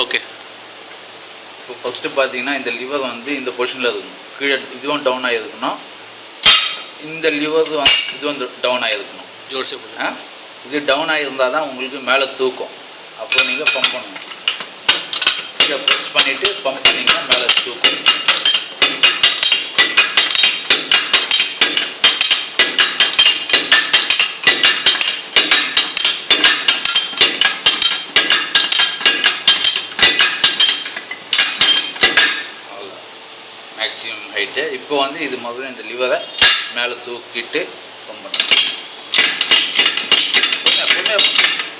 Okay. இப்போ first பார்த்தீங்கன்னா இந்த லிவர் வந்து இந்த பொசிஷனில் இருக்கணும். கீழே இதுவும் டவுன் ஆகிருக்கணும், இந்த லிவர் இதுவும் டவுன் ஆகிருக்கணும். ஜோர்ஸே இது டவுன் ஆகிருந்தால் தான் உங்களுக்கு மேலே தூக்கும். அப்போ நீங்கள் பம்ப் பண்ணணும். இதை ப்ரெஸ் பண்ணிவிட்டு பம்ப் பண்ணிங்கன்னா மேலே தூக்கும். Maximum height. இப்போ வந்து இது முதல்ல இந்த லிவரை மேலே தூக்கிட்டு பம்ப் பண்ணணும்.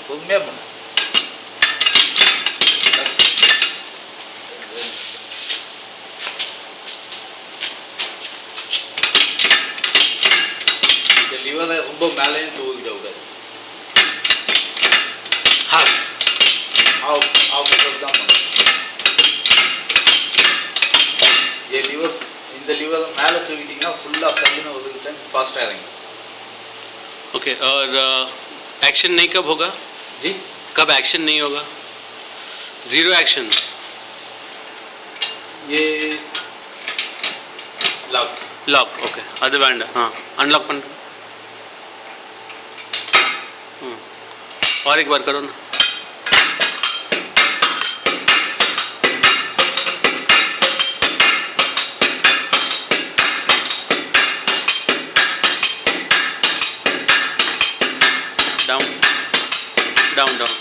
பொறுமையாக பண்ணணும். இந்த லிவரை ரொம்ப மேலேயும் தூக்கிட கூடாது. ஆஃப் தான் பண்ணணும். இந்த लीवर மேலே தூக்கிட்டீங்கன்னா ஃபுல்லாக சல்லுன்னு ஒரு டைம் फास्ट आएगा. ओके. और एक्शन नहीं कब होगा जी? कब एक्शन नहीं होगा? Zero action. ये लॉक. लॉक. ओके. அது வேண்டாம். अनलॉक பண்ணுங்க. और एक बार करो ना. Down down down.